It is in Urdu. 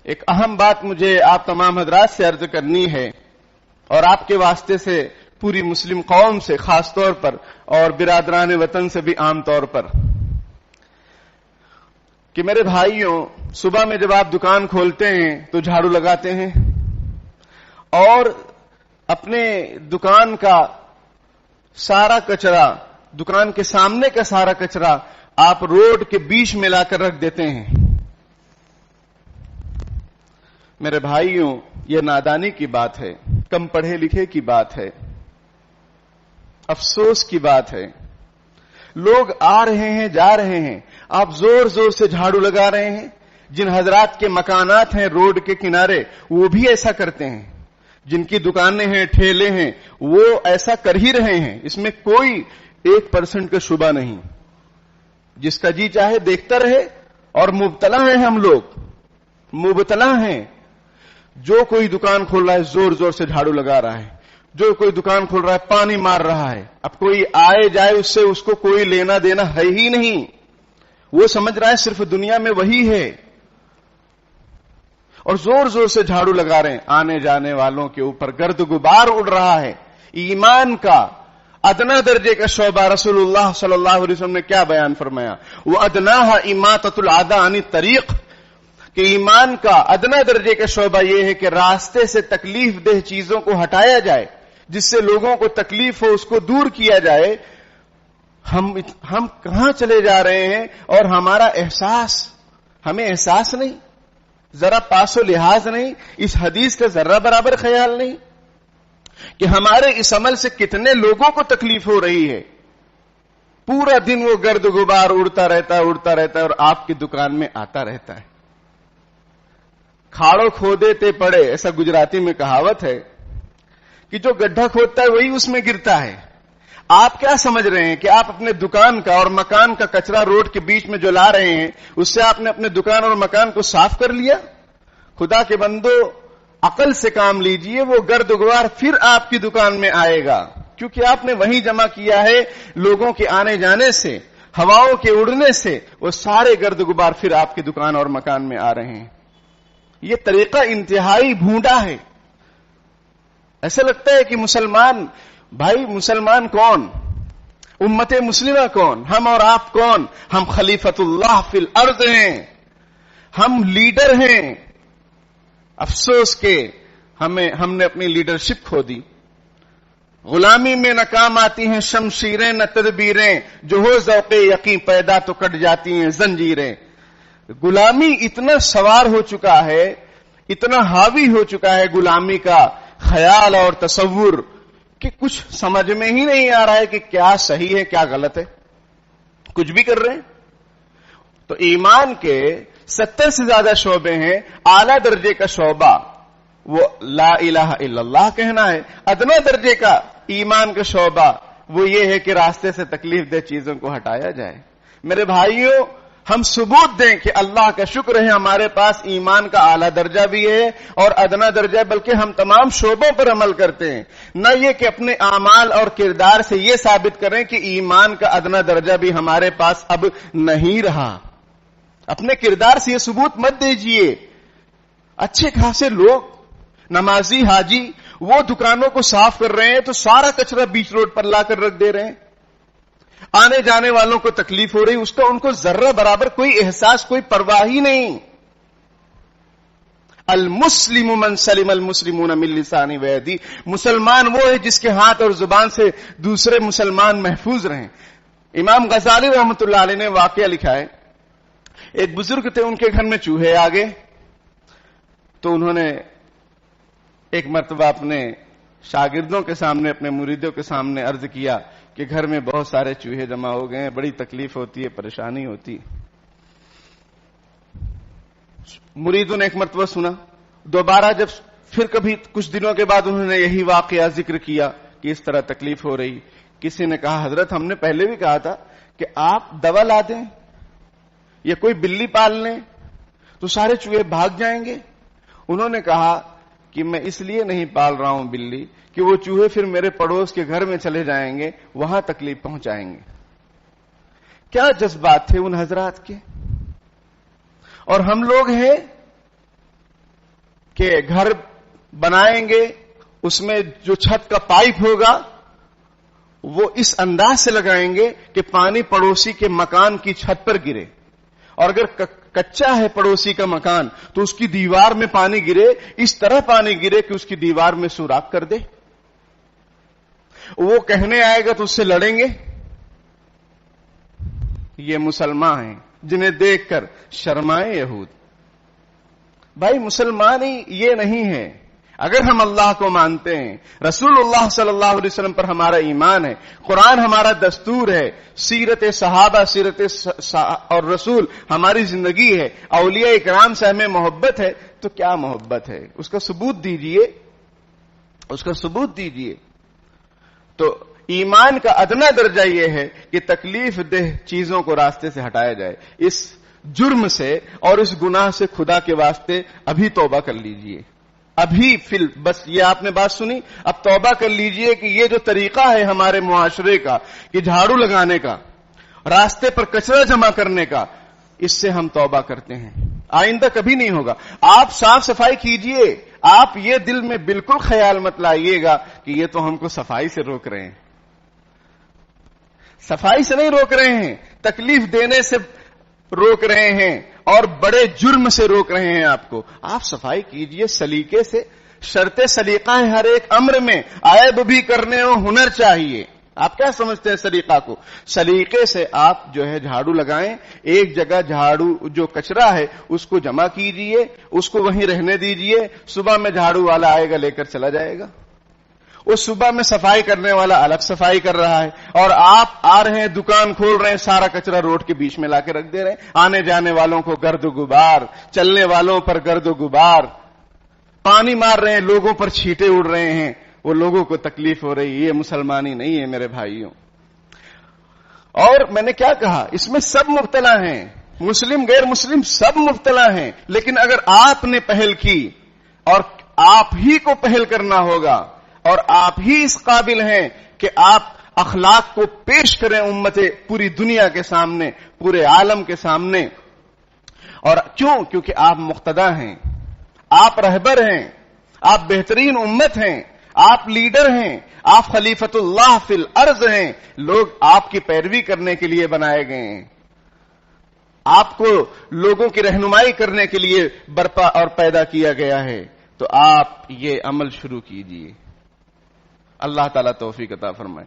ایک اہم بات مجھے آپ تمام حضرات سے عرض کرنی ہے اور آپ کے واسطے سے پوری مسلم قوم سے خاص طور پر اور برادران وطن سے بھی عام طور پر، کہ میرے بھائیوں، صبح میں جب آپ دکان کھولتے ہیں تو جھاڑو لگاتے ہیں اور اپنے دکان کا سارا کچرا، دکان کے سامنے کا سارا کچرا آپ روڈ کے بیچ میں لا کر رکھ دیتے ہیں۔ میرے بھائیوں، یہ نادانی کی بات ہے، کم پڑھے لکھے کی بات ہے، افسوس کی بات ہے۔ لوگ آ رہے ہیں، جا رہے ہیں، آپ زور زور سے جھاڑو لگا رہے ہیں۔ جن حضرات کے مکانات ہیں روڈ کے کنارے وہ بھی ایسا کرتے ہیں، جن کی دکانیں ہیں، ٹھیلے ہیں، وہ ایسا کر ہی رہے ہیں، اس میں کوئی 1% کا شبہ نہیں۔ جس کا جی چاہے دیکھتا رہے، اور مبتلا ہیں ہم لوگ، مبتلا ہیں۔ جو کوئی دکان کھول رہا ہے زور زور سے جھاڑو لگا رہا ہے، جو کوئی دکان کھول رہا ہے پانی مار رہا ہے۔ اب کوئی آئے جائے اس سے اس کو کوئی لینا دینا ہے ہی نہیں، وہ سمجھ رہا ہے صرف دنیا میں وہی ہے، اور زور زور سے جھاڑو لگا رہے ہیں۔ آنے جانے والوں کے اوپر گرد غبار اڑ رہا ہے۔ ایمان کا ادنا درجے کا شعبہ رسول اللہ صلی اللہ علیہ وسلم نے کیا بیان فرمایا؟ وہ ادناہا اماطۃ الاذی عن الطریق، کہ ایمان کا ادنا درجے کا شعبہ یہ ہے کہ راستے سے تکلیف دہ چیزوں کو ہٹایا جائے، جس سے لوگوں کو تکلیف ہو اس کو دور کیا جائے۔ ہم کہاں چلے جا رہے ہیں اور ہمارا احساس، ہمیں احساس نہیں، ذرا پاس و لحاظ نہیں، اس حدیث کا ذرہ برابر خیال نہیں کہ ہمارے اس عمل سے کتنے لوگوں کو تکلیف ہو رہی ہے۔ پورا دن وہ گرد غبار اڑتا رہتا ہے اور آپ کی دکان میں آتا رہتا ہے۔ کھاڑو کھودے تے پڑے، ایسا گجراتی میں کہاوت ہے کہ جو گڈھا کھودتا ہے وہی اس میں گرتا ہے۔ آپ کیا سمجھ رہے ہیں کہ آپ اپنے دکان کا اور مکان کا کچرا روڈ کے بیچ میں جو لا رہے ہیں اس سے آپ نے اپنے دکان اور مکان کو صاف کر لیا؟ خدا کے بندو، عقل سے کام لیجئے، وہ گرد غبار پھر آپ کی دکان میں آئے گا، کیونکہ آپ نے وہیں جمع کیا ہے۔ لوگوں کے آنے جانے سے، ہواؤں کے اڑنے سے وہ سارے گرد غبار پھر آپ کی دکان اور مکان میں آ رہے ہیں۔ یہ طریقہ انتہائی بھونڈا ہے۔ ایسا لگتا ہے کہ مسلمان بھائی، مسلمان کون؟ امت مسلمہ کون؟ ہم اور آپ کون؟ ہم خلیفۃ اللہ فی الارض ہیں، ہم لیڈر ہیں۔ افسوس کہ ہم نے اپنی لیڈرشپ کھو دی۔ غلامی میں نہ کام آتی ہیں شمشیریں نہ تدبیریں، جو ہو ذوق یقین پیدا تو کٹ جاتی ہیں زنجیریں۔ غلامی اتنا سوار ہو چکا ہے، اتنا حاوی ہو چکا ہے غلامی کا خیال اور تصور کہ کچھ سمجھ میں ہی نہیں آ رہا ہے کہ کیا صحیح ہے کیا غلط ہے، کچھ بھی کر رہے ہیں۔ تو ایمان کے 70 سے زیادہ شعبے ہیں۔ اعلیٰ درجے کا شعبہ وہ لا الہ الا اللہ کہنا ہے، ادنا درجے کا ایمان کا شعبہ وہ یہ ہے کہ راستے سے تکلیف دہ چیزوں کو ہٹایا جائے۔ میرے بھائیوں، ہم ثبوت دیں کہ اللہ کا شکر ہے ہمارے پاس ایمان کا اعلیٰ درجہ بھی ہے اور ادنا درجہ، بلکہ ہم تمام شعبوں پر عمل کرتے ہیں۔ نہ یہ کہ اپنے اعمال اور کردار سے یہ ثابت کریں کہ ایمان کا ادنا درجہ بھی ہمارے پاس اب نہیں رہا۔ اپنے کردار سے یہ ثبوت مت دیجئے۔ اچھے خاصے لوگ، نمازی حاجی، وہ دکانوں کو صاف کر رہے ہیں تو سارا کچرا بیچ روڈ پر لا کر رکھ دے رہے ہیں۔ آنے جانے والوں کو تکلیف ہو رہی، اس کا ان کو ذرہ برابر کوئی احساس، کوئی پرواہ ہی نہیں۔ المسلم من سلم المسلمون من لسانہ ویدی، مسلمان وہ ہے جس کے ہاتھ اور زبان سے دوسرے مسلمان محفوظ رہیں۔ امام غزالی رحمۃ اللہ علیہ نے واقعہ لکھا ہے، ایک بزرگ تھے، ان کے گھر میں چوہے آ گئے تو انہوں نے ایک مرتبہ اپنے شاگردوں کے سامنے، اپنے مریدوں کے سامنے عرض کیا کہ گھر میں بہت سارے چوہے جمع ہو گئے ہیں، بڑی تکلیف ہوتی ہے، پریشانی ہوتی۔ مریدوں نے ایک مرتبہ سنا، دوبارہ جب پھر کبھی کچھ دنوں کے بعد انہوں نے یہی واقعہ ذکر کیا کہ اس طرح تکلیف ہو رہی۔ کسی نے کہا، حضرت ہم نے پہلے بھی کہا تھا کہ آپ دوا لا دیں یا کوئی بلی پال لیں تو سارے چوہے بھاگ جائیں گے۔ انہوں نے کہا کہ میں اس لیے نہیں پال رہا ہوں بلی کہ وہ چوہے پھر میرے پڑوس کے گھر میں چلے جائیں گے، وہاں تکلیف پہنچائیں گے۔ کیا جذبات تھے ان حضرات کے، اور ہم لوگ ہیں کہ گھر بنائیں گے، اس میں جو چھت کا پائپ ہوگا وہ اس انداز سے لگائیں گے کہ پانی پڑوسی کے مکان کی چھت پر گرے، اور اگر کچا ہے پڑوسی کا مکان تو اس کی دیوار میں پانی گرے، اس طرح پانی گرے کہ اس کی دیوار میں سوراخ کر دے۔ وہ کہنے آئے گا تو اس سے لڑیں گے۔ یہ مسلمان ہیں جنہیں دیکھ کر شرمائے یہود۔ بھائی مسلمان ہی یہ نہیں ہے۔ اگر ہم اللہ کو مانتے ہیں، رسول اللہ صلی اللہ علیہ وسلم پر ہمارا ایمان ہے، قرآن ہمارا دستور ہے، سیرت صحابہ، سیرت اور رسول ہماری زندگی ہے، اولیاء اکرام سے ہمیں محبت ہے، تو کیا محبت ہے؟ اس کا ثبوت دیجئے، اس کا ثبوت دیجئے۔ تو ایمان کا ادنا درجہ یہ ہے کہ تکلیف دہ چیزوں کو راستے سے ہٹایا جائے۔ اس جرم سے اور اس گناہ سے خدا کے واسطے ابھی توبہ کر لیجئے، ابھی بس یہ آپ نے بات سنی، اب توبہ کر لیجئے کہ یہ جو طریقہ ہے ہمارے معاشرے کا کہ جھاڑو لگانے کا، راستے پر کچرا جمع کرنے کا، اس سے ہم توبہ کرتے ہیں، آئندہ کبھی نہیں ہوگا۔ آپ صاف صفائی کیجئے، آپ یہ دل میں بالکل خیال مت لائیے گا کہ یہ تو ہم کو صفائی سے روک رہے ہیں۔ صفائی سے نہیں روک رہے ہیں، تکلیف دینے سے روک رہے ہیں اور بڑے جرم سے روک رہے ہیں آپ کو۔ آپ صفائی کیجئے سلیقے سے، شرط سلیقہ ہے ہر ایک امر میں، عیب بھی کرنے ہو ہنر چاہیے۔ آپ کیا سمجھتے ہیں سلیقہ کو؟ سلیقے سے آپ جو ہے جھاڑو لگائیں، ایک جگہ جھاڑو جو کچرا ہے اس کو جمع کیجئے، اس کو وہیں رہنے دیجئے، صبح میں جھاڑو والا آئے گا لے کر چلا جائے گا۔ اس صبح میں صفائی کرنے والا الگ صفائی کر رہا ہے، اور آپ آ رہے ہیں دکان کھول رہے ہیں، سارا کچرا روڈ کے بیچ میں لا کے رکھ دے رہے ہیں، آنے جانے والوں کو گرد و غبار، چلنے والوں پر گرد و غبار، پانی مار رہے ہیں، لوگوں پر چھینٹے اڑ رہے ہیں، وہ لوگوں کو تکلیف ہو رہی ہے۔ یہ مسلمانی نہیں ہے میرے بھائیوں۔ اور میں نے کیا کہا، اس میں سب مبتلا ہیں، مسلم غیر مسلم سب مبتلا ہیں، لیکن اگر آپ نے پہل کی، اور آپ ہی کو پہل کرنا ہوگا، اور آپ ہی اس قابل ہیں کہ آپ اخلاق کو پیش کریں امت پوری دنیا کے سامنے، پورے عالم کے سامنے۔ اور کیونکہ آپ مقتدی ہیں، آپ رہبر ہیں، آپ بہترین امت ہیں، آپ لیڈر ہیں، آپ خلیفۃ اللہ فی الارض ہیں، لوگ آپ کی پیروی کرنے کے لیے بنائے گئے ہیں، آپ کو لوگوں کی رہنمائی کرنے کے لیے برپا اور پیدا کیا گیا ہے، تو آپ یہ عمل شروع کیجئے۔ اللہ تعالیٰ توفیق عطا فرمائے۔